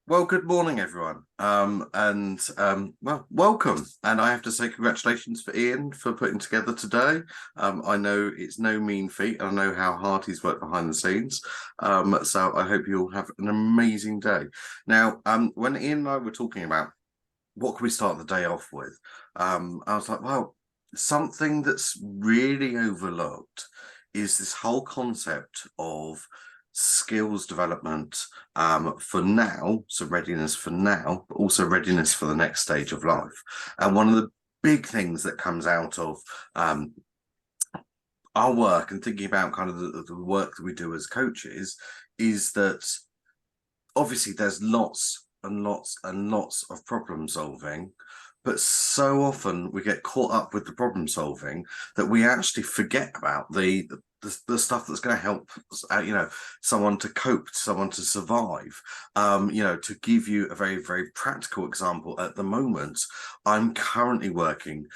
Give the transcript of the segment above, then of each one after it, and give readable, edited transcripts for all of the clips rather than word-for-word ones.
Well, good morning, everyone. Welcome. And I have to say congratulations for Ian for putting together today. I know it's no mean feat, and I know how hard he's worked behind the scenes. So I hope you'll have an amazing day. Now, when Ian and I were talking about what can we start the day off with, I was like, well, something that's really overlooked is this whole concept of skills development for now, so readiness for now, but also readiness for the next stage of life. And one of the big things that comes out of our work and thinking about kind of the work that we do as coaches is that obviously there's lots and lots and lots of problem solving, but so often we get caught up with the problem solving that we actually forget about the stuff that's going to help someone to cope, someone to survive. To give you a very, very practical example, at the moment I'm currently working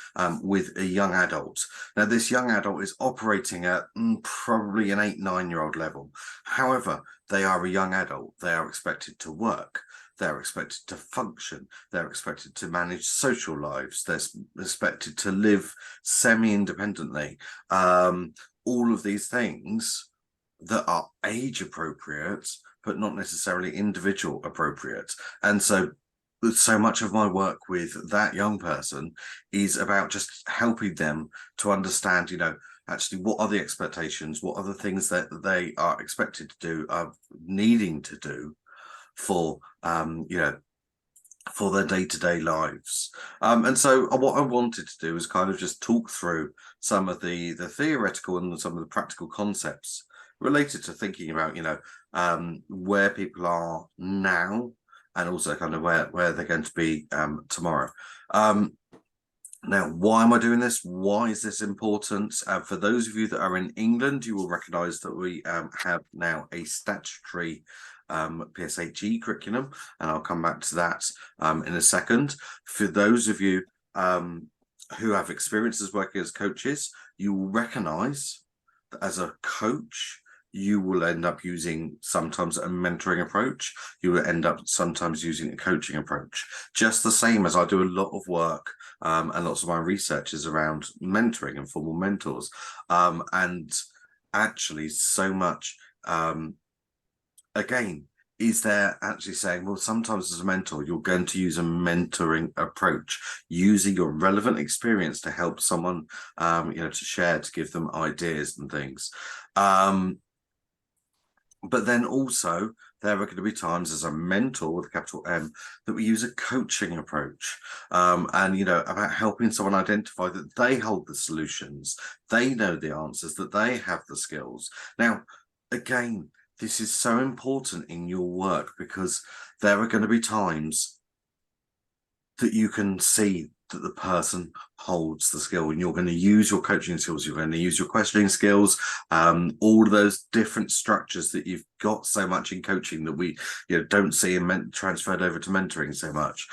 with a young adult. Now this young adult is operating at probably an 8-9 year old level. However, they are a young adult. They are expected to work. They're expected to function. They're expected to manage social lives. They're expected to live semi-independently. All of these things that are age appropriate, but not necessarily individual appropriate. And so much of my work with that young person is about just helping them to understand, actually what are the expectations, what are the things that they are expected to do, are needing to do for for their day-to-day lives. And so what I wanted to do is kind of just talk through some of the theoretical and some of the practical concepts related to thinking about where people are now and also kind of where they're going to be tomorrow. Now, why am I doing this? Why is this important? For those of you that are in England, you will recognise that we have now a statutory PSHE curriculum, and I'll come back to that in a second. For those of you who have experiences working as coaches, you will recognise that as a coach, you will end up using sometimes a mentoring approach. You will end up sometimes using a coaching approach. Just the same as I do a lot of work and lots of my research is around mentoring and formal mentors. And actually so much, again, is there actually saying, well, sometimes as a mentor, you're going to use a mentoring approach, using your relevant experience to help someone, to share, to give them ideas and things. But then also there are going to be times as a mentor with a capital M that we use a coaching approach, and about helping someone identify that they hold the solutions, they know the answers, that they have the skills. Now, again, this is so important in your work because there are going to be times that you can see that the person holds the skill, and you're going to use your coaching skills, you're going to use your questioning skills, all of those different structures that you've got so much in coaching that we don't see and transferred over to mentoring so much.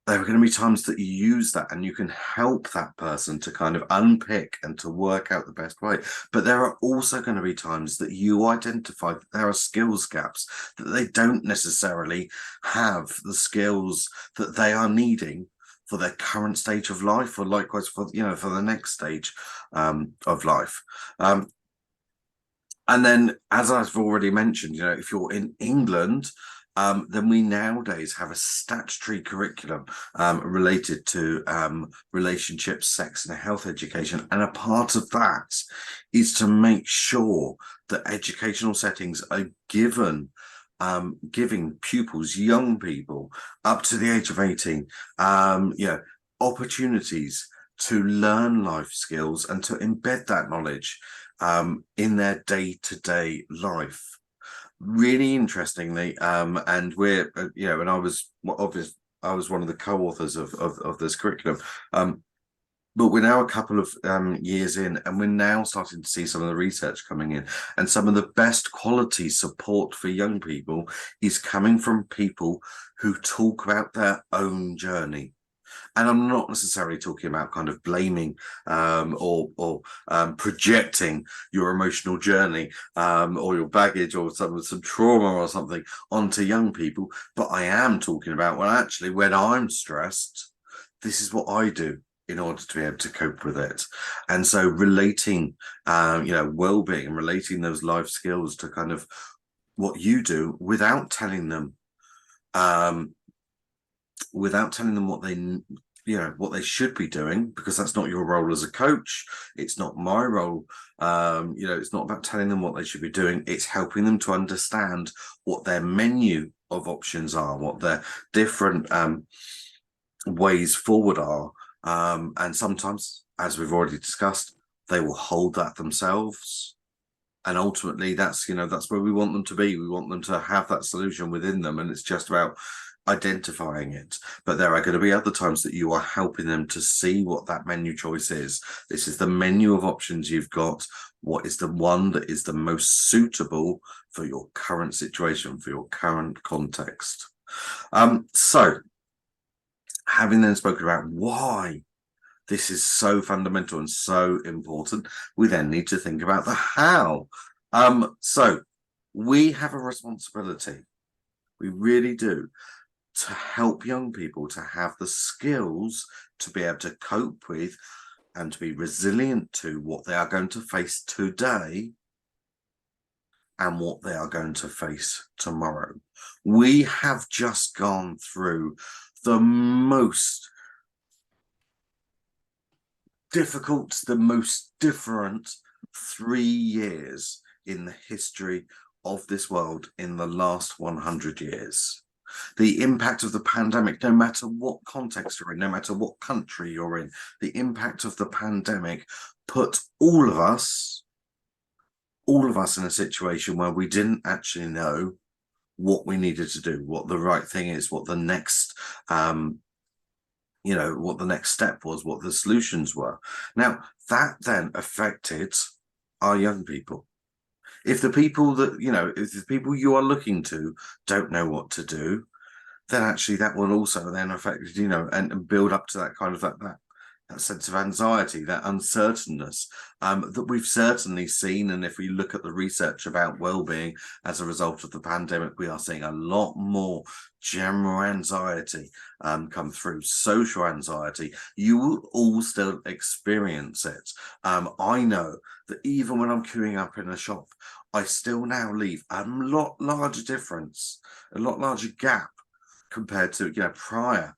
There are going to be times that you use that and you can help that person to kind of unpick and to work out the best way. But there are also going to be times that you identify that there are skills gaps, that they don't necessarily have the skills that they are needing for their current stage of life, or likewise for for the next stage of life. And then, as I've already mentioned, if you're in England, then we nowadays have a statutory curriculum related to relationships, sex, and health education. And a part of that is to make sure that educational settings are giving pupils, young people up to the age of 18, opportunities to learn life skills and to embed that knowledge in their day-to-day life. Really interestingly, and we're and I was one of the co-authors of this curriculum, but we're now a couple of years in, and we're now starting to see some of the research coming in, and some of the best quality support for young people is coming from people who talk about their own journey. And I'm not necessarily talking about kind of blaming or projecting your emotional journey or your baggage or some trauma or something onto young people, but I am talking about, well, actually, when I'm stressed, this is what I do in order to be able to cope with it. And so relating, well-being and relating those life skills to kind of what you do without telling them what they should be doing, because that's not your role as a coach. It's not my role. It's not about telling them what they should be doing. It's helping them to understand what their menu of options are, what their different ways forward are. And sometimes, as we've already discussed, they will hold that themselves. And ultimately, that's where we want them to be. We want them to have that solution within them, and it's just about identifying it. But there are going to be other times that you are helping them to see what that menu choice is. This is the menu of options you've got. What is the one that is the most suitable for your current situation, for your current context? So having then spoken about why this is so fundamental and so important, we then need to think about the how. So we have a responsibility, we really do, to help young people to have the skills to be able to cope with and to be resilient to what they are going to face today and what they are going to face tomorrow. We have just gone through the most difficult, the most different 3 years in the history of this world in the last 100 years. The impact of the pandemic, no matter what context you're in, no matter what country you're in, the impact of the pandemic put all of us in a situation where we didn't actually know what we needed to do, what the right thing is, what the next what the next step was, what the solutions were. Now, that then affected our young people. If the people you are looking to don't know what to do, then actually that will also then affect, and build up to that kind of that sense of anxiety, that uncertainness that we've certainly seen. And if we look at the research about well-being as a result of the pandemic, we are seeing a lot more general anxiety come through, social anxiety. You will all still experience it. I know that even when I'm queuing up in a shop, I still now leave a lot larger difference, a lot larger gap compared to prior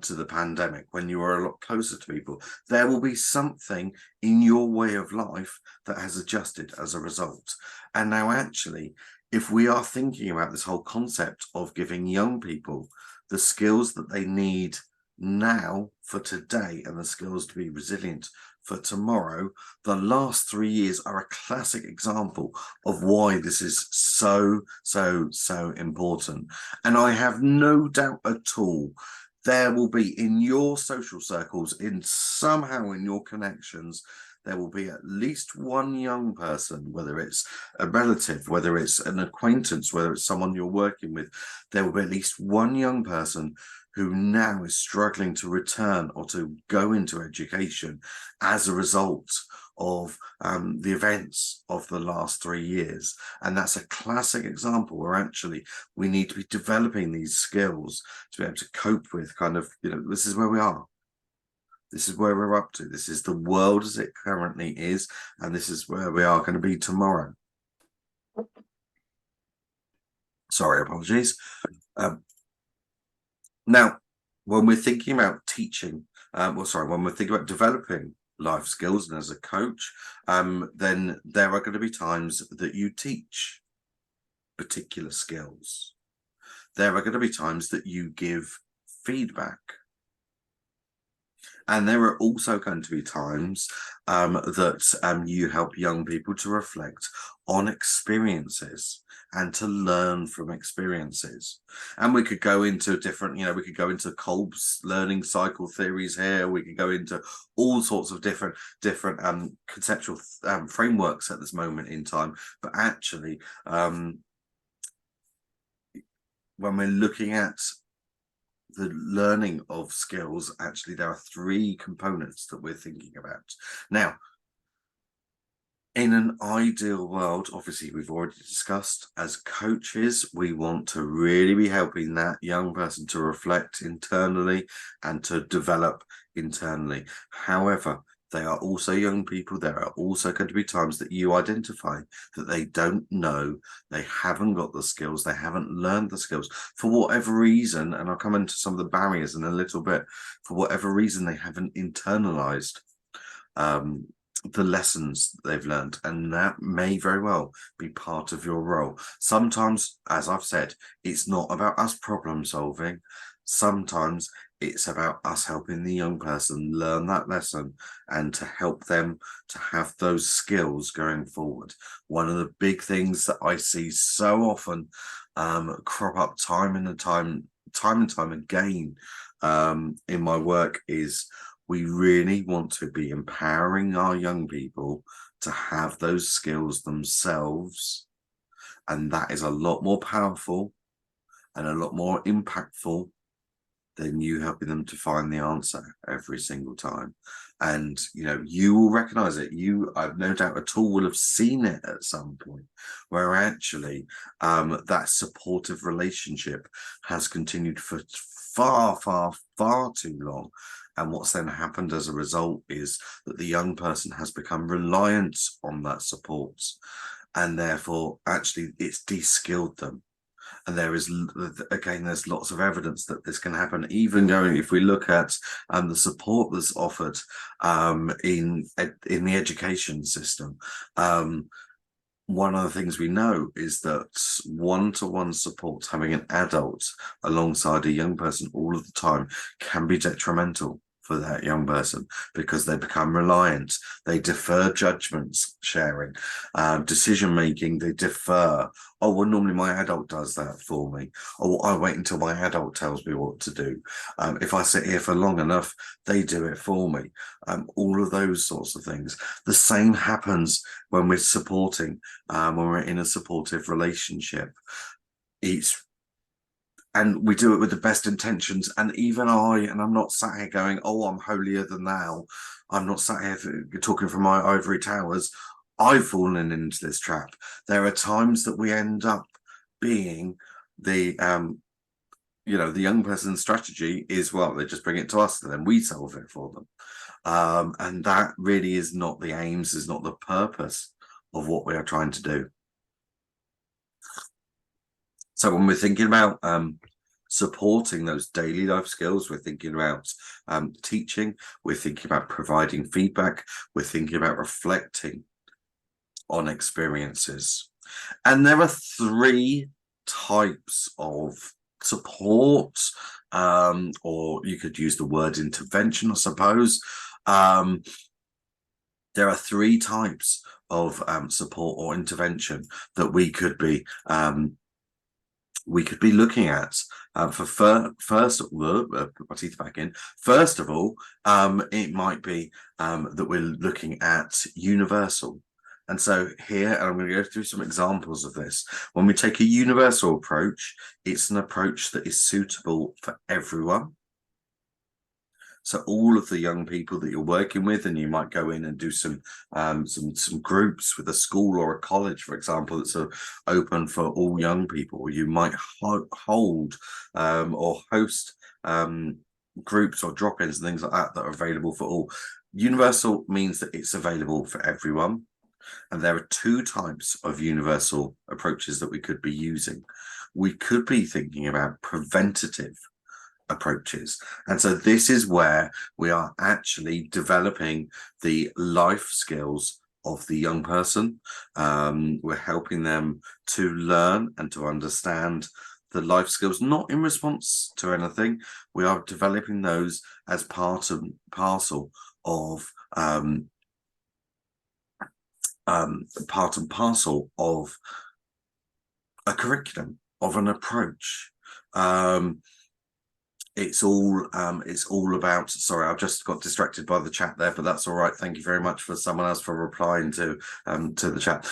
to the pandemic, when you were a lot closer to people. There will be something in your way of life that has adjusted as a result. And now actually, if we are thinking about this whole concept of giving young people the skills that they need now for today and the skills to be resilient for tomorrow, the last 3 years are a classic example of why this is so important. And I have no doubt at all there will be, in your social circles, somehow in your connections, there will be at least one young person, whether it's a relative, whether it's an acquaintance, whether it's someone you're working with, there will be at least one young person who now is struggling to return or to go into education as a result of the events of the last 3 years. And that's a classic example where actually we need to be developing these skills to be able to cope with this is where we are. This is where we're up to. This is the world as it currently is, and this is where we are going to be tomorrow. Sorry, apologies. Now, when we're thinking about teaching, when we're thinking about developing life skills and as a coach, then there are going to be times that you teach particular skills. There are going to be times that you give feedback. And there are also going to be times that you help young people to reflect on experiences and to learn from experiences. And we could go into different, we could go into Kolb's learning cycle theories here. We could go into all sorts of different conceptual frameworks at this moment in time. But actually, when we're looking at the learning of skills, actually there are 3 components that we're thinking about. Now, in an ideal world, obviously we've already discussed, as coaches, we want to really be helping that young person to reflect internally and to develop internally. However, they are also young people. There are also going to be times that you identify that they don't know, they haven't got the skills, they haven't learned the skills for whatever reason. And I'll come into some of the barriers in a little bit. For whatever reason, they haven't internalized the lessons they've learned, and that may very well be part of your role. Sometimes, as I've said, it's not about us problem solving. Sometimes it's about us helping the young person learn that lesson and to help them to have those skills going forward. One of the big things that I see so often crop up time and time again in my work is we really want to be empowering our young people to have those skills themselves. And that is a lot more powerful and a lot more impactful than you helping them to find the answer every single time. And, you know, you will recognize it. You, I've no doubt at all, will have seen it at some point where actually that supportive relationship has continued for far too long. And what's then happened as a result is that the young person has become reliant on that support, and therefore actually it's de-skilled them. And there is, again, there's lots of evidence that this can happen. Even going, if we look at the support that's offered in the education system, one of the things we know is that one-to-one support, having an adult alongside a young person all of the time, can be detrimental for that young person because they become reliant, they defer judgments sharing, decision making, they defer. Oh, well, normally my adult does that for me. Oh, I wait until my adult tells me what to do. If I sit here for long enough, they do it for me. All of those sorts of things. The same happens when we're supporting, when we're in a supportive relationship. And we do it with the best intentions. And even and I'm not sat here going, oh, I'm holier than thou. I'm not sat here talking from my ivory towers. I've fallen into this trap. There are times that we end up being the the young person's strategy is, well, they just bring it to us and then we solve it for them. And that really is not the aims, is not the purpose of what we are trying to do. So when we're thinking about supporting those daily life skills, we're thinking about teaching, we're thinking about providing feedback, we're thinking about reflecting on experiences. And there are 3 types of support, or you could use the word intervention, I suppose. There are 3 types of support or intervention that we could be looking at. First, put my teeth back in. First of all, it might be that we're looking at universal. And so here, and I'm going to go through some examples of this. When we take a universal approach, it's an approach that is suitable for everyone. So all of the young people that you're working with, and you might go in and do some groups with a school or a college, for example, that's open for all young people. Or you might hold or host groups or drop-ins and things like that that are available for all. Universal means that it's available for everyone. And there are 2 types of universal approaches that we could be using. We could be thinking about preventative approaches. And so this is where we are actually developing the life skills of the young person. We're helping them to learn and to understand the life skills, not in response to anything. We are developing those as part and parcel of a curriculum, of an approach. It's all about, sorry, I've just got distracted by the chat there, but that's all right. Thank you very much for someone else for replying to the chat.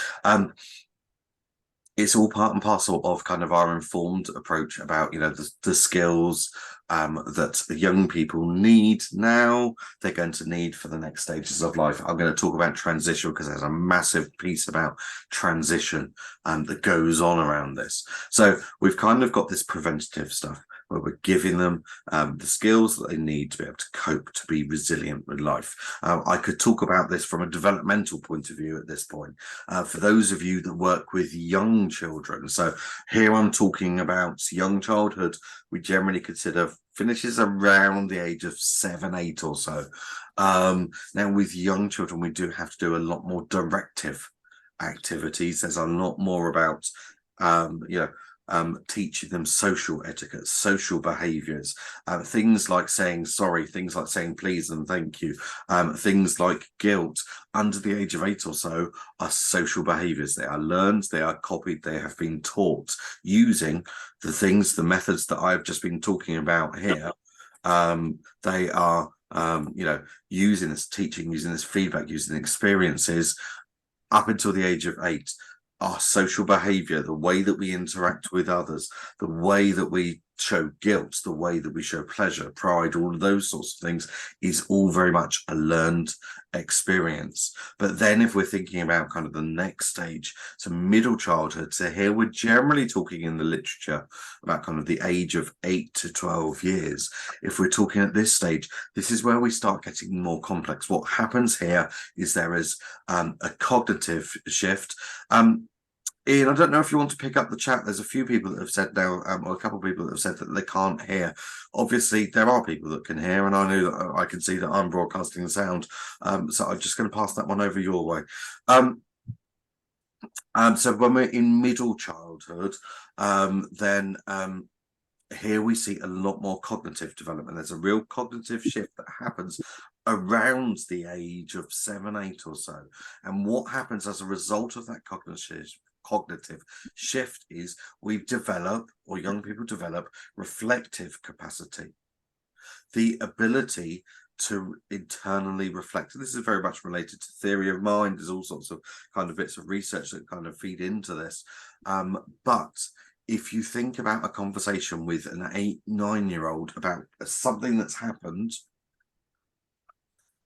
it's all part and parcel of kind of our informed approach about, you know, the skills that young people need now, they're going to need for the next stages of life. I'm going to talk about transition because there's a massive piece about transition that goes on around this. So we've kind of got this preventative stuff where we're giving them the skills that they need to be able to cope, to be resilient with life. I could talk about this from a developmental point of view at this point. For those of you that work with young children, so here I'm talking about young childhood, we generally consider finishes around the age of 7, 8 or so. Now with young children, we do have to do a lot more directive activities. There's a lot more about, you know, teaching them social etiquette, social behaviors, things like saying sorry, things like saying please and thank you, things like guilt under the age of 8 or so are social behaviors. They are learned, they are copied, they have been taught using the things, the methods that I've just been talking about here. They are, you know, using this teaching, using this feedback, using experiences up until the age of 8. Our social behavior, the way that we interact with others, the way that we show guilt, the way that we show pleasure, pride, all of those sorts of things is all very much a learned experience. But then if we're thinking about kind of the next stage, so middle childhood, so here we're generally talking in the literature about kind of the age of 8 to 12 years. If we're talking at this stage, this is where we start getting more complex. What happens here is there is a cognitive shift. Ian, I don't know if you want to pick up the chat. There's a few people that have said now, or a couple of people that have said that they can't hear. Obviously, there are people that can hear, and I know that I can see that I'm broadcasting the sound. So I'm just going to pass that one over your way. So when we're in middle childhood, then here we see a lot more cognitive development. There's a real cognitive shift that happens around the age of 7, 8 or so. And what happens as a result of that cognitive shift is we develop, or young people develop, reflective capacity, the ability to internally reflect. This is very much related to theory of mind. There's all sorts of kind of bits of research that kind of feed into this. But if you think about a conversation with an 8, 9-year-old about something that's happened,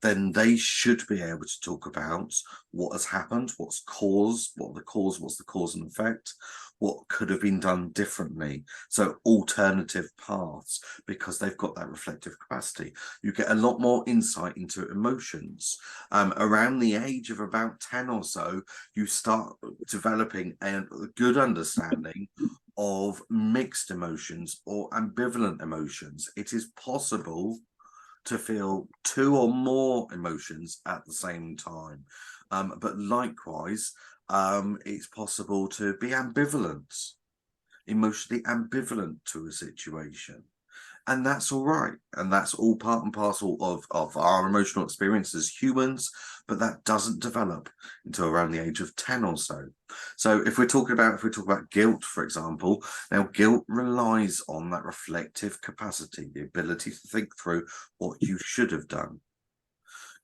then they should be able to talk about what has happened, what's the cause and effect, what could have been done differently. So alternative paths, because they've got that reflective capacity. You get a lot more insight into emotions. Around the age of about 10 or so, you start developing a good understanding of mixed emotions or ambivalent emotions. It is possible to feel 2 or more emotions at the same time. But likewise, it's possible to be ambivalent, emotionally ambivalent to a situation. And that's all right. And that's all part and parcel of our emotional experience as humans, but that doesn't develop until around the age of 10 or so. So if we talk about guilt, for example, now guilt relies on that reflective capacity, the ability to think through what you should have done.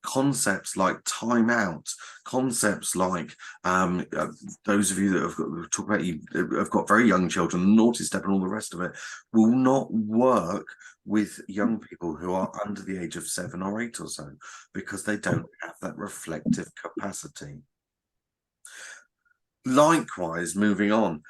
Concepts like time out, concepts like those of you that have got very young children, naughty step and all the rest of it, will not work with young people who are under the age of 7 or 8 or so, because they don't have that reflective capacity. Likewise, moving on,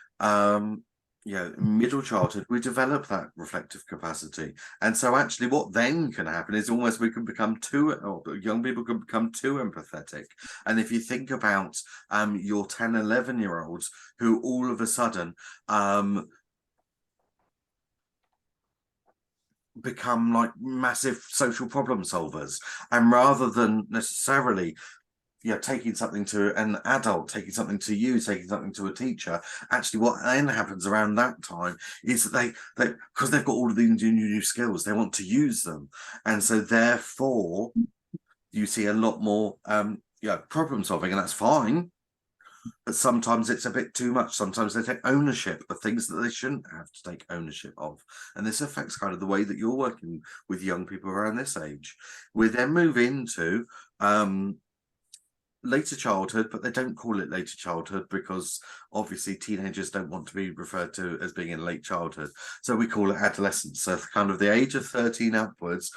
middle childhood, we develop that reflective capacity. And so actually what then can happen is almost we can become young people can become too empathetic. And if you think about your 10, 11-year-olds who all of a sudden become like massive social problem solvers, and rather than necessarily taking something to an adult, taking something to you, taking something to a teacher, actually what then happens around that time is that they because they've got all of these new skills, they want to use them. And so therefore you see a lot more problem solving, and that's fine. But sometimes it's a bit too much. Sometimes they take ownership of things that they shouldn't have to take ownership of. And this affects kind of the way that you're working with young people around this age. We then move into later childhood, but they don't call it later childhood because obviously teenagers don't want to be referred to as being in late childhood. So we call it adolescence. So kind of the age of 13 upwards,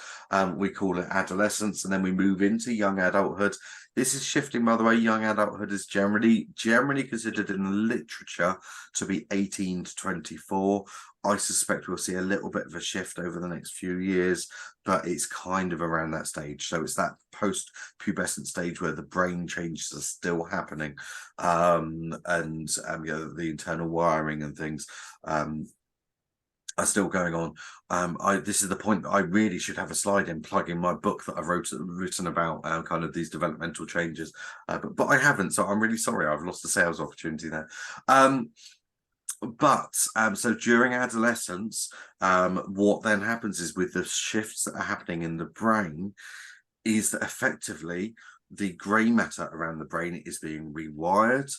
we call it adolescence, and then we move into young adulthood. This is shifting, by the way. Young adulthood is generally considered in the literature to be 18 to 24. I suspect we'll see a little bit of a shift over the next few years, but it's kind of around that stage. So it's that post-pubescent stage where the brain changes are still happening, and you know, the internal wiring and things are still going on. This is the point that I really should have a slide in plugging my book that I've written about kind of these developmental changes, but I haven't, so I'm really sorry. I've lost a sales opportunity there. So during adolescence, what then happens is, with the shifts that are happening in the brain, is that effectively the grey matter around the brain is being rewired.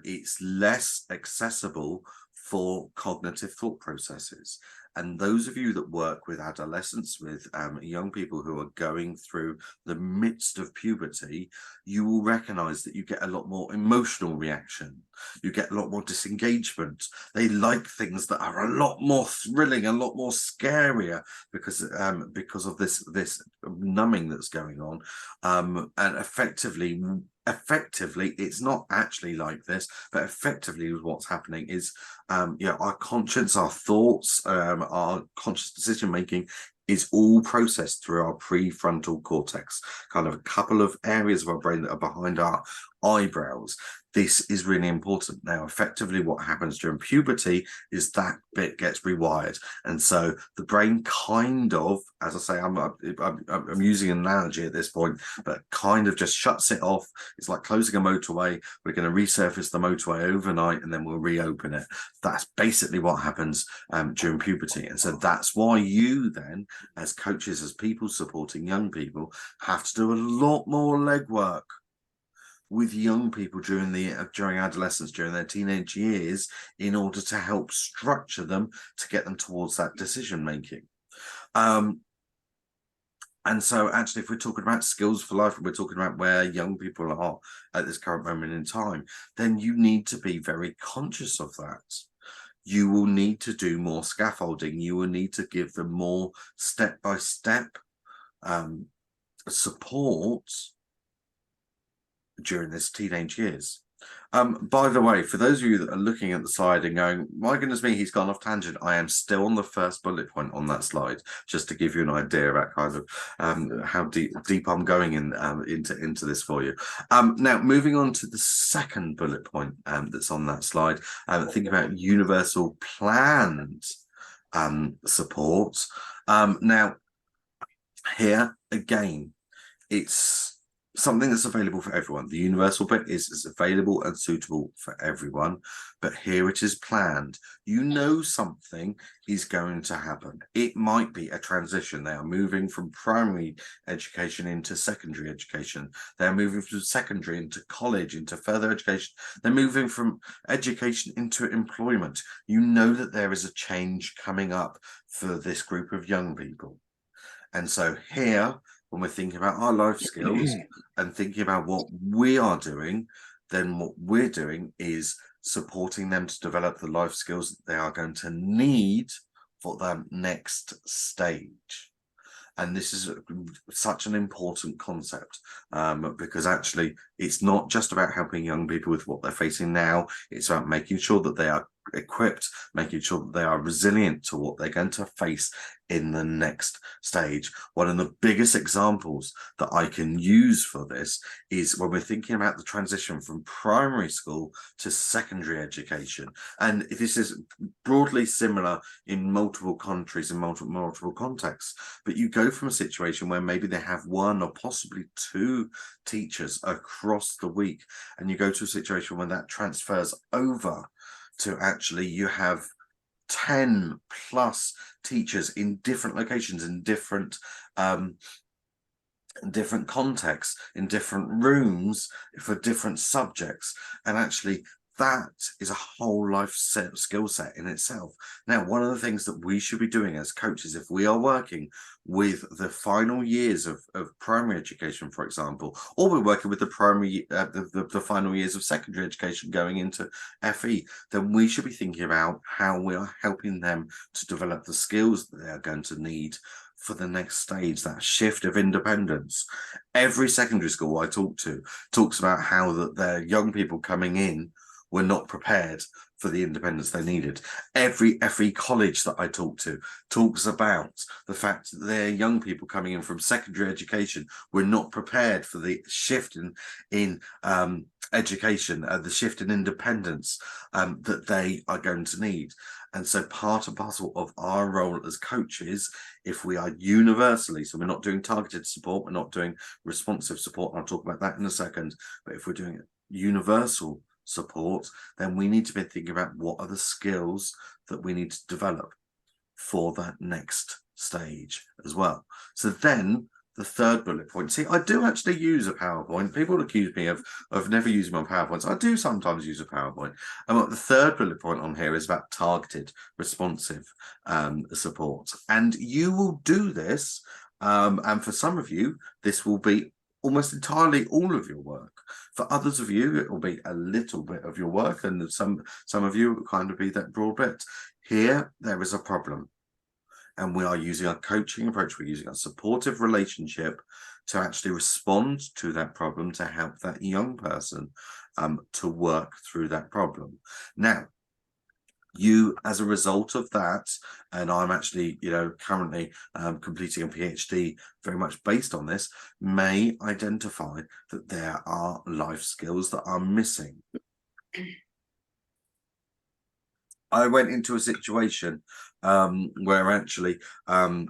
It's less accessible for cognitive thought processes. And those of you that work with adolescents, with young people who are going through the midst of puberty, you will recognize that you get a lot more emotional reaction. You get a lot more disengagement. They like things that are a lot more thrilling, a lot more scarier, because of this numbing that's going on. And effectively, it's not actually like this, but effectively what's happening is our conscience, our thoughts, our conscious decision making is all processed through our prefrontal cortex, kind of a couple of areas of our brain that are behind our eyebrows. This is really important. Now, effectively what happens during puberty is that bit gets rewired. And so the brain kind of, as I say, I'm using an analogy at this point, but kind of just shuts it off. It's like closing a motorway. We're going to resurface the motorway overnight and then we'll reopen it. That's basically what happens during puberty. And so that's why you then, as coaches, as people supporting young people, have to do a lot more legwork with young people during adolescence, during their teenage years, in order to help structure them to get them towards that decision making. And so actually, if we're talking about skills for life, and we're talking about where young people are at this current moment in time, then you need to be very conscious of that. You will need to do more scaffolding. You will need to give them more step-by-step support during this teenage years. By the way, for those of you that are looking at the slide and going, my goodness me, he's gone off tangent, I am still on the first bullet point on that slide, just to give you an idea about kind of how deep I'm going into this for you. Now, moving on to the second bullet point that's on that slide, think about universal planned support. Now, here again, it's something that's available for everyone. The universal bit is available and suitable for everyone, but here it is planned. You know something is going to happen. It might be a transition. They are moving from primary education into secondary education. They're moving from secondary into college, into further education. They're moving from education into employment. You know that there is a change coming up for this group of young people. And so here, when we're thinking about our life skills and thinking about what we are doing, then what we're doing is supporting them to develop the life skills that they are going to need for the next stage. And this is such an important concept, because actually it's not just about helping young people with what they're facing now. It's about making sure that they are equipped, making sure that they are resilient to what they're going to face in the next stage. One of the biggest examples that I can use for this is when we're thinking about the transition from primary school to secondary education. And this is broadly similar in multiple countries and multiple contexts, but you go from a situation where maybe they have one or possibly two teachers across the week, and you go to a situation when that transfers over to actually you have 10 plus teachers in different locations, in different contexts, in different rooms for different subjects. And actually that is a whole life skill set in itself. Now, one of the things that we should be doing as coaches, if we are working with the final years of primary education, for example, or we're working with the primary, the final years of secondary education going into FE, then we should be thinking about how we are helping them to develop the skills that they are going to need for the next stage, that shift of independence. Every secondary school I talk to talks about how that their young people coming in were not prepared for the independence they needed. Every FE college that I talk to talks about the fact that their young people coming in from secondary education were not prepared for the shift in education, the shift in independence that they are going to need. And so part and parcel of our role as coaches, if we are universally, so we're not doing targeted support, we're not doing responsive support, and I'll talk about that in a second, but if we're doing universal support, then we need to be thinking about what are the skills that we need to develop for that next stage as well. So then the third bullet point, see, I do actually use a PowerPoint. People accuse me of never using my PowerPoints. I do sometimes use a PowerPoint. And what the third bullet point on here is about targeted, responsive support. And you will do this, and for some of you, this will be almost entirely all of your work. For others of you, it will be a little bit of your work, and some of you will kind of be that broad bit. Here, there is a problem. And we are using our coaching approach, we're using our supportive relationship to actually respond to that problem, to help that young person to work through that problem. Now, you, as a result of that, and I'm actually, currently completing a PhD very much based on this, may identify that there are life skills that are missing. I went into a situation where actually it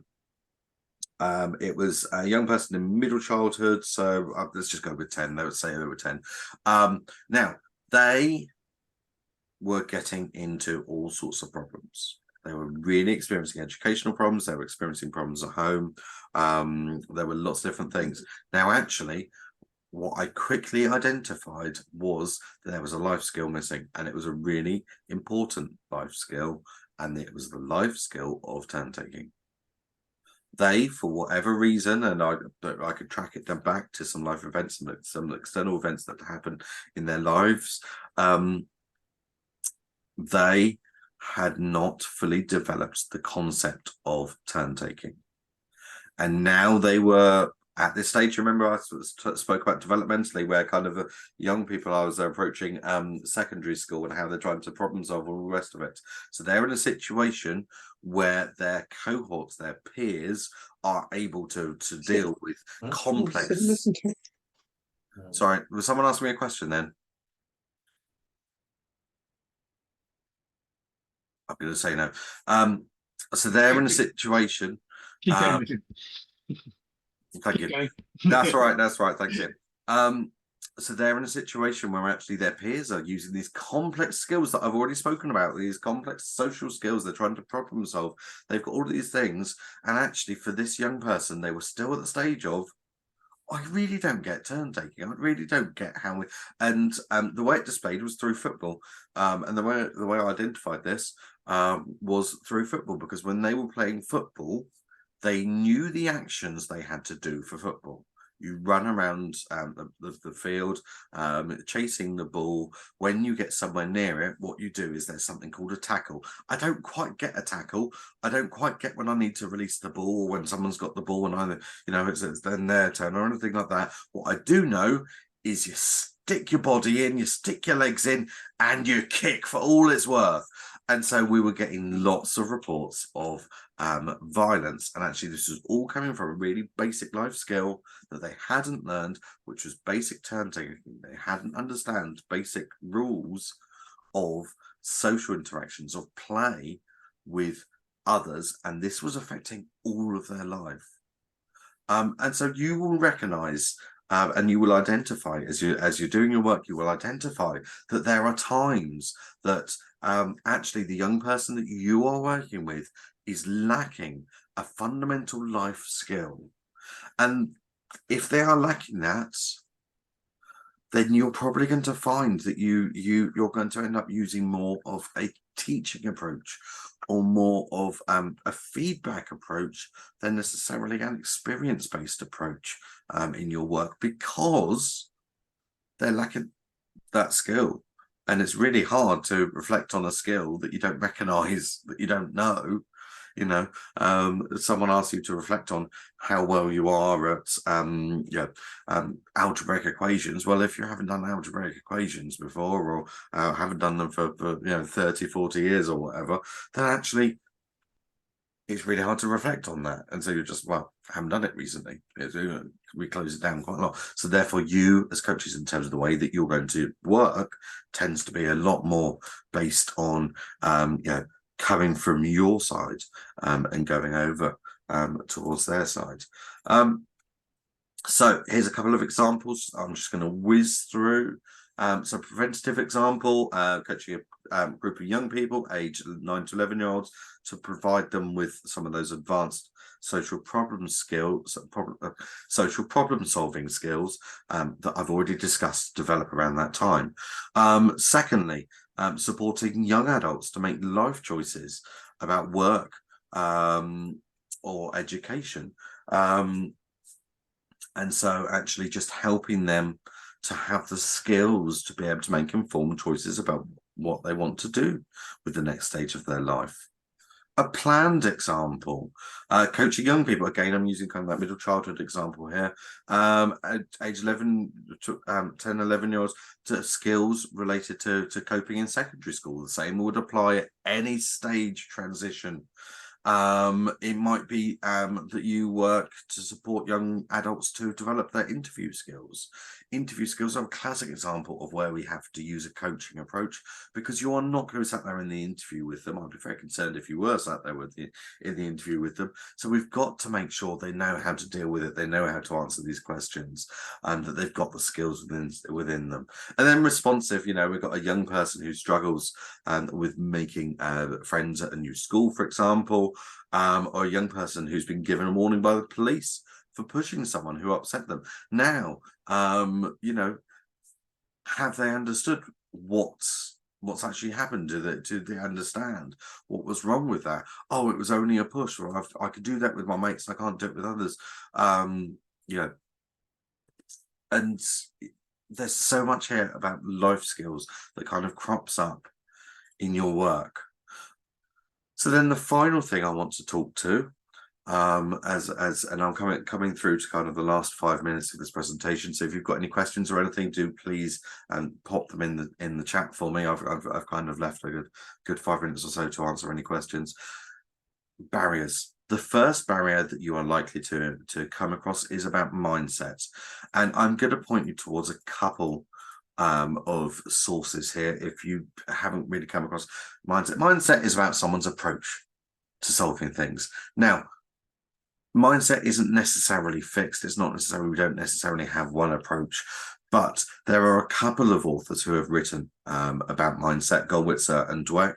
was a young person in middle childhood, so let's just go with 10. They would say they were 10. Now, they were getting into all sorts of problems. They were really experiencing educational problems. They were experiencing problems at home. There were lots of different things. Now, actually, what I quickly identified was that there was a life skill missing, and it was a really important life skill, and it was the life skill of turn taking. They, for whatever reason, and I could track it back to some life events, some external events that happened in their lives, they had not fully developed the concept of turn taking. And now they were at this stage. Remember, I spoke about developmentally, where kind of young people I was approaching secondary school and how they're trying to problem solve all the rest of it. So they're in a situation where their cohorts, their peers, are able to deal with complex. Sorry, was someone asking me a question then? I'm going to say no. So they're in a situation. Thank you. That's right. That's right. Thank you. So they're in a situation where actually their peers are using these complex skills that I've already spoken about, these complex social skills. They're trying to problem solve. They've got all of these things. And actually, for this young person, they were still at the stage of, I really don't get turn taking. I really don't get how we. And the way it displayed was through football. And the way I identified this was through football, because when they were playing football, they knew the actions they had to do for football. You run around the field, chasing the ball. When you get somewhere near it, what you do is there's something called a tackle. I don't quite get a tackle. I don't quite get when I need to release the ball, when someone's got the ball and either, it's then their turn or anything like that. What I do know is you stick your body in, you stick your legs in, and you kick for all it's worth. And so we were getting lots of reports of violence, and actually this was all coming from a really basic life skill that they hadn't learned, which was basic turn taking. They hadn't understand basic rules of social interactions, of play with others, and this was affecting all of their life. And so you will recognize and you will identify, as you're doing your work, you will identify that there are times that actually the young person that you are working with is lacking a fundamental life skill. And if they are lacking that, then you're probably going to find that you're going to end up using more of a teaching approach or more of a feedback approach than necessarily an experience-based approach in your work, because they're lacking that skill. And it's really hard to reflect on a skill that you don't recognize, that you don't know. Someone asks you to reflect on how well you are at algebraic equations. Well, if you haven't done algebraic equations before, or haven't done them for 30, 40 years or whatever, then actually it's really hard to reflect on that. And so you're just, well, I haven't done it recently. We close it down quite a lot. So therefore, you as coaches, in terms of the way that you're going to work, tends to be a lot more based on coming from your side and going over towards their side. So here's a couple of examples I'm just going to whiz through. So preventative example, coaching a group of young people, aged 9 to 11-year-olds, to provide them with some of those advanced social problem skills, social problem solving skills that I've already discussed, develop around that time. Secondly, supporting young adults to make life choices about work or education. And so actually just helping them to have the skills to be able to make informed choices about what they want to do with the next stage of their life. A planned example, coaching young people. Again, I'm using kind of that middle childhood example here. At age 11 to 10, 11-year-olds, to skills related to coping in secondary school. The same would apply at any stage transition. It might be that you work to support young adults to develop their interview skills. Interview skills are a classic example of where we have to use a coaching approach, because you are not going to sat there in the interview with them. I'd be very concerned if you were sat there in the interview with them. So we've got to make sure they know how to deal with it, they know how to answer these questions, and that they've got the skills within them. And then responsive, we've got a young person who struggles with making friends at a new school, for example, or a young person who's been given a warning by the police for pushing someone who upset them. Now, have they understood what's actually happened? Do they understand what was wrong with that? Oh, it was only a push, or I could do that with my mates, I can't do it with others. And there's so much here about life skills that kind of crops up in your work. So then the final thing I want to talk to, and I'm coming through to kind of the last 5 minutes of this presentation. So if you've got any questions or anything, do please pop them in the chat for me. I've kind of left a good 5 minutes or so to answer any questions. Barriers. The first barrier that you are likely to come across is about mindset, and I'm going to point you towards a couple of sources here if you haven't really come across mindset. Mindset is about someone's approach to solving things. Now, mindset isn't necessarily fixed. It's not necessarily, we don't necessarily have one approach, but there are a couple of authors who have written about mindset, Goldwitzer and Dweck.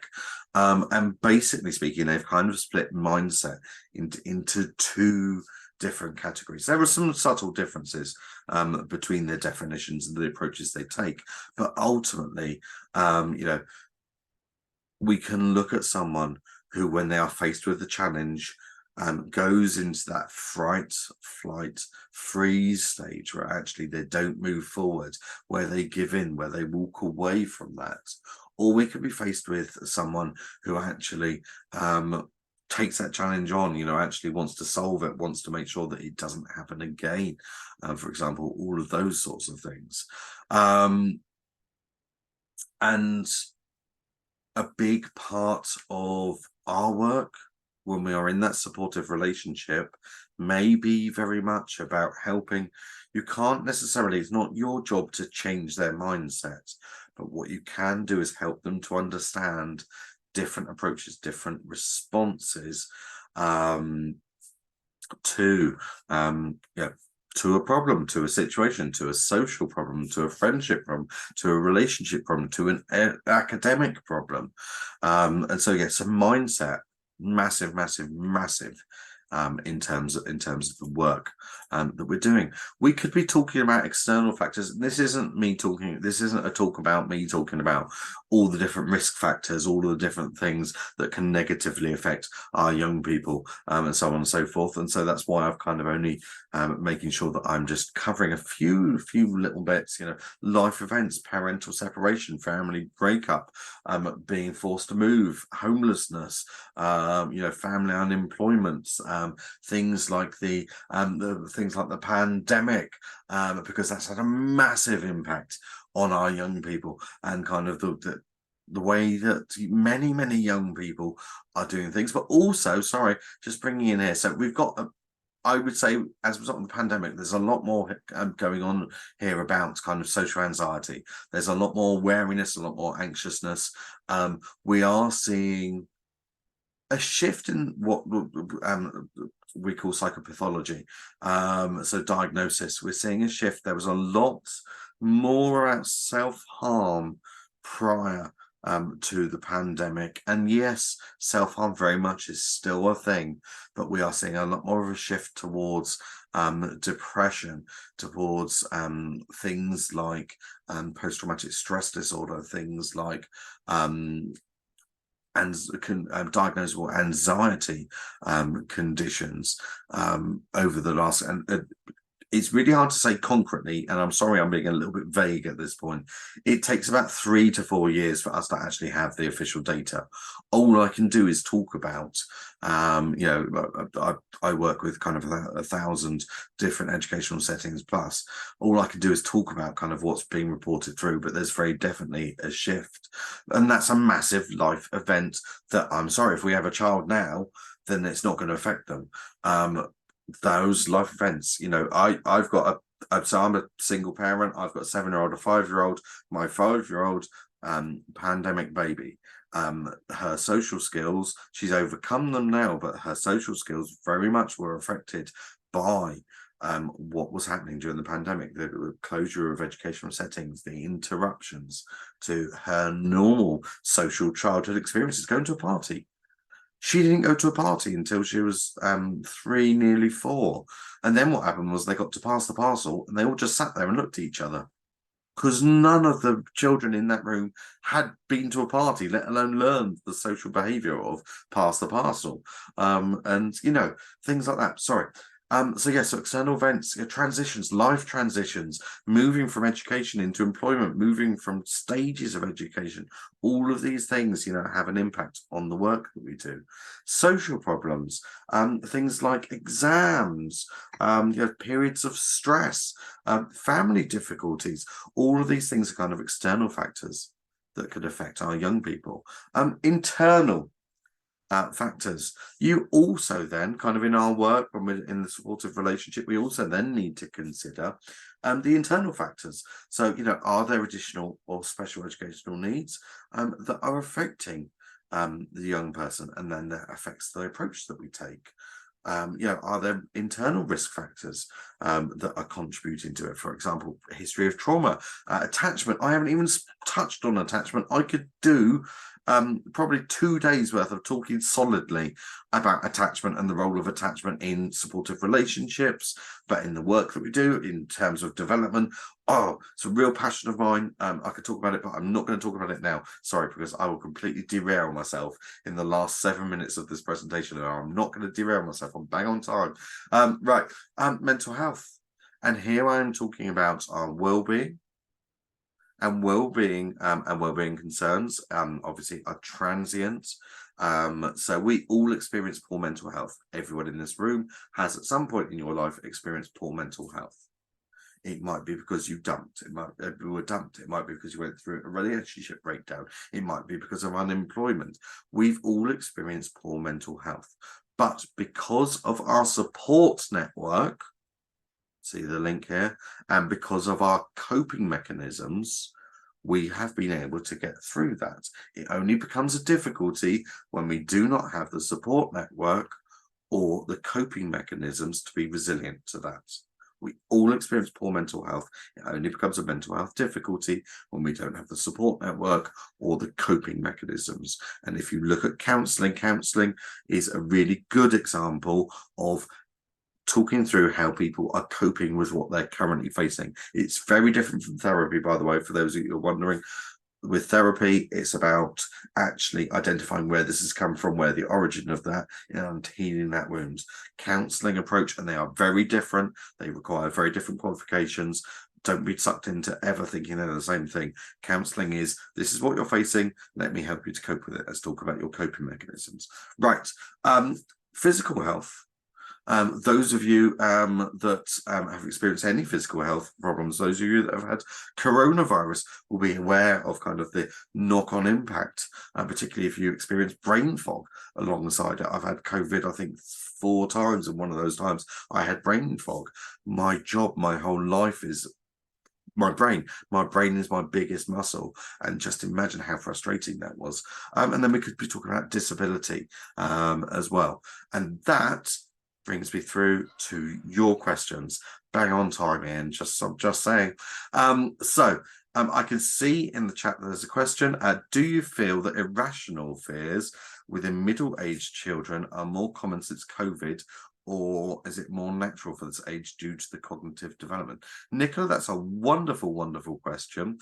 And basically speaking, they've kind of split mindset into two different categories. There are some subtle differences between their definitions and the approaches they take, but ultimately, we can look at someone who, when they are faced with a challenge, goes into that fright, flight, freeze stage where actually they don't move forward, where they give in, where they walk away from that. Or we could be faced with someone who actually takes that challenge on, actually wants to solve it, wants to make sure that it doesn't happen again. For example, all of those sorts of things. And a big part of our work when we are in that supportive relationship may be very much about helping. You can't necessarily, it's not your job to change their mindset, but what you can do is help them to understand different approaches, different responses to a problem, to a situation, to a social problem, to a friendship problem, to a relationship problem, to an academic problem. And so, yes, a mindset, massive, massive, massive in terms of the work that we're doing. We could be talking about external factors. This isn't me talking. This isn't a talk about me talking about all the different risk factors, all of the different things that can negatively affect our young people, and so on and so forth. And so that's why I've kind of only making sure that I'm just covering a few little bits. Life events, parental separation, family breakup, being forced to move, homelessness, family unemployment, things like the things like the pandemic, because that's had a massive impact on our young people, and kind of the way that many young people are doing things. But also, sorry, just bringing in here, so we've got I would say, as a result of the pandemic, there's a lot more going on here about kind of social anxiety. There's a lot more wariness, a lot more anxiousness. We are seeing a shift in what we call psychopathology. So diagnosis, we're seeing a shift. There was a lot more about self-harm prior to the pandemic, and yes, self-harm very much is still a thing, but we are seeing a lot more of a shift towards depression, towards things like post-traumatic stress disorder, things like diagnosable anxiety conditions over the last, and it's really hard to say concretely, and I'm sorry I'm being a little bit vague at this point. It takes about 3 to 4 years for us to actually have the official data. All I can do is talk about, I work with kind of 1,000 different educational settings plus. All I can do is talk about kind of what's being reported through, but there's very definitely a shift. And that's a massive life event that, I'm sorry, if we have a child now, then it's not going to affect them. Those life events, I've got so I'm a single parent. I've got a 7-year-old, a 5-year-old. My 5-year-old pandemic baby, her social skills, she's overcome them now, but her social skills very much were affected by what was happening during the pandemic, the closure of educational settings, the interruptions to her normal social childhood experiences, going to a party. She didn't go to a party until she was 3, nearly 4. And then what happened was they got to pass the parcel, and they all just sat there and looked at each other, because none of the children in that room had been to a party, let alone learned the social behaviour of pass the parcel, and things like that. Sorry. So external events, transitions, life transitions, moving from education into employment, moving from stages of education, all of these things, have an impact on the work that we do. Social problems, things like exams, periods of stress, family difficulties, all of these things are kind of external factors that could affect our young people. Internal factors. You also then, kind of in our work, when we're in the supportive relationship, we also then need to consider the internal factors. So, are there additional or special educational needs that are affecting the young person, and then that affects the approach that we take? Are there internal risk factors that are contributing to it? For example, history of trauma, attachment. I haven't even touched on attachment. I could do probably 2 days worth of talking solidly about attachment and the role of attachment in supportive relationships, but in the work that we do in terms of development. Oh, it's a real passion of mine. I could talk about it, but I'm not going to talk about it now. Sorry, because I will completely derail myself in the last 7 minutes of this presentation. And I'm not going to derail myself. I'm bang on time. Mental health. And here I am talking about our well-being, and well-being concerns obviously are transient. So we all experience poor mental health. Everyone in this room has at some point in your life experienced poor mental health. It might be because you dumped. You were dumped. It might be because you went through a relationship breakdown. It might be because of unemployment. We've all experienced poor mental health. But because of our support network, see the link here, and because of our coping mechanisms, we have been able to get through that. It only becomes a difficulty when we do not have the support network or the coping mechanisms to be resilient to that. We all experience poor mental health. It only becomes a mental health difficulty when we don't have the support network or the coping mechanisms. And if you look at counselling, counselling is a really good example of talking through how people are coping with what they're currently facing. It's very different from therapy, by the way, for those of you who are wondering. With therapy, it's about actually identifying where this has come from, where the origin of that, and healing that wound. Counselling approach, and they are very different. They require very different qualifications. Don't be sucked into ever thinking they're the same thing. Counselling is, this is what you're facing. Let me help you to cope with it. Let's talk about your coping mechanisms. Right. Physical health. Those of you that have experienced any physical health problems, those of you that have had coronavirus will be aware of kind of the knock-on impact, particularly if you experience brain fog alongside it. I've had COVID, I think, 4 times, and one of those times I had brain fog. My job, my whole life is my brain. My brain is my biggest muscle, and just imagine how frustrating that was. And then we could be talking about disability as well, and that brings me through to your questions. Bang on time, Ian. I'm just saying. I can see in the chat that there's a question. Do you feel that irrational fears within middle-aged children are more common since COVID, or is it more natural for this age due to the cognitive development? Nicola, that's a wonderful, wonderful question.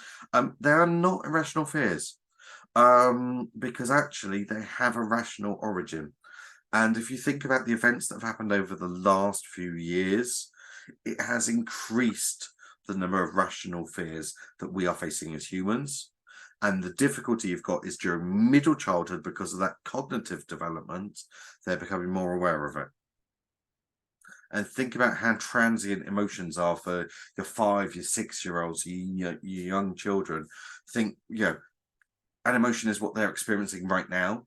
There are not irrational fears because actually they have a rational origin. And if you think about the events that have happened over the last few years, it has increased the number of rational fears that we are facing as humans. And the difficulty you've got is during middle childhood, because of that cognitive development, they're becoming more aware of it. And think about how transient emotions are for your 5, your 6-year-olds, your young children. Think, an emotion is what they're experiencing right now.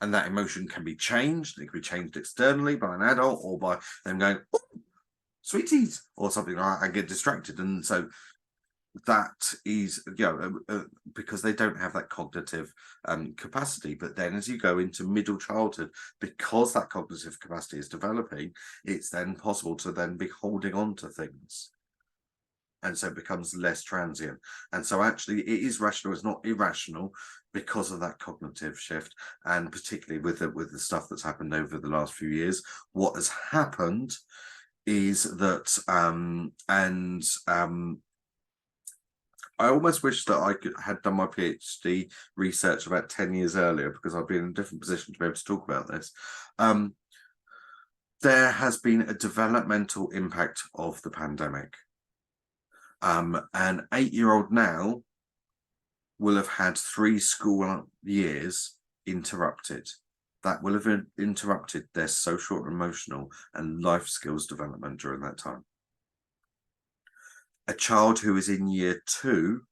And that emotion can be changed. It can be changed externally by an adult, or by them going, oh, sweeties, or something like that, and get distracted. And so that is, because they don't have that cognitive capacity. But then as you go into middle childhood, because that cognitive capacity is developing, it's then possible to then be holding on to things. And so it becomes less transient. And so actually it is rational, it's not irrational, because of that cognitive shift. And particularly with the stuff that's happened over the last few years, what has happened is that I almost wish that I had done my PhD research about 10 years earlier, because I'd be in a different position to be able to talk about this. There has been a developmental impact of the pandemic. An 8-year-old now will have had 3 school years interrupted. That will have interrupted their social, emotional, and life skills development during that time. A child who is in year 2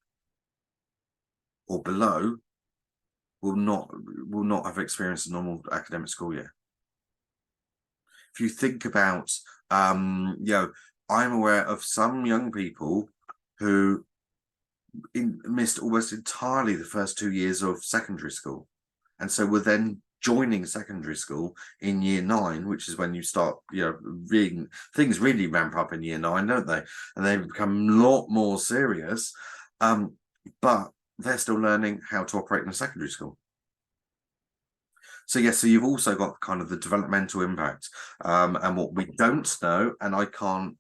or below will not have experienced a normal academic school year. If you think about, I'm aware of some young people who missed almost entirely the first 2 years of secondary school, and so were then joining secondary school in year 9, which is when you start, reading. Things really ramp up in year 9, don't they? And they become a lot more serious, but they're still learning how to operate in a secondary school. So yes, so you've also got kind of the developmental impact, and what we don't know, and I can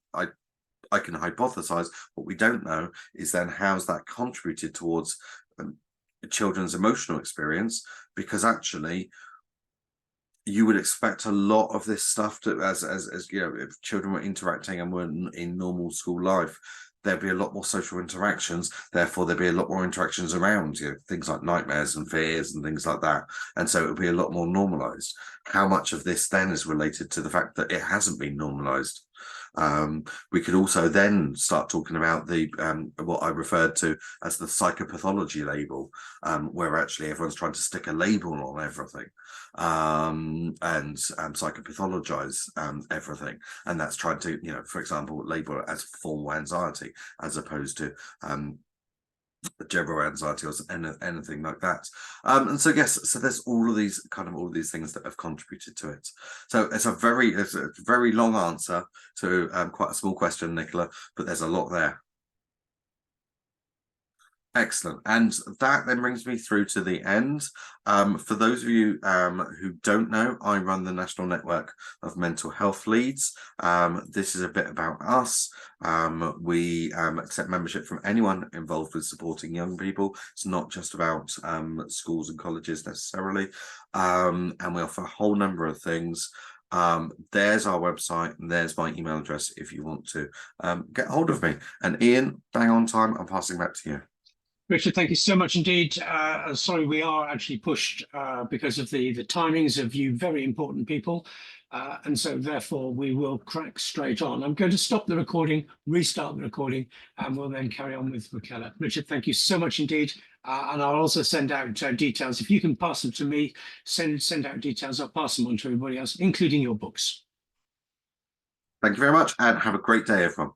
hypothesize, what we don't know is then how's that contributed towards children's emotional experience, because actually you would expect a lot of this stuff to, as if children were interacting and were in normal school life, there'd be a lot more social interactions, therefore there'd be a lot more interactions around things like nightmares and fears and things like that, and so it would be a lot more normalized. How much of this then is related to the fact that it hasn't been normalized? We could also then start talking about the what I referred to as the psychopathology label, where actually everyone's trying to stick a label on everything, and psychopathologize everything, and that's trying to, for example, label it as formal anxiety, as opposed to general anxiety or anything like that. And so yes, so there's all of these things that have contributed to it. So it's a very long answer to quite a small question, Nicola, but there's a lot there. Excellent. And that then brings me through to the end. For those of you who don't know, I run the National Network of Mental Health Leads. This is a bit about us. We accept membership from anyone involved with supporting young people. It's not just about schools and colleges necessarily. And we offer a whole number of things. There's our website and there's my email address if you want to get hold of me. And Ian, bang on time, I'm passing back to you. Richard, thank you so much indeed. Sorry, we are actually pushed because of the timings of you very important people. And so therefore we will crack straight on. I'm going to stop the recording, restart the recording, and we'll then carry on with Michaela. Richard, thank you so much indeed. And I'll also send out details. If you can pass them to me, send out details. I'll pass them on to everybody else, including your books. Thank you very much and have a great day, everyone.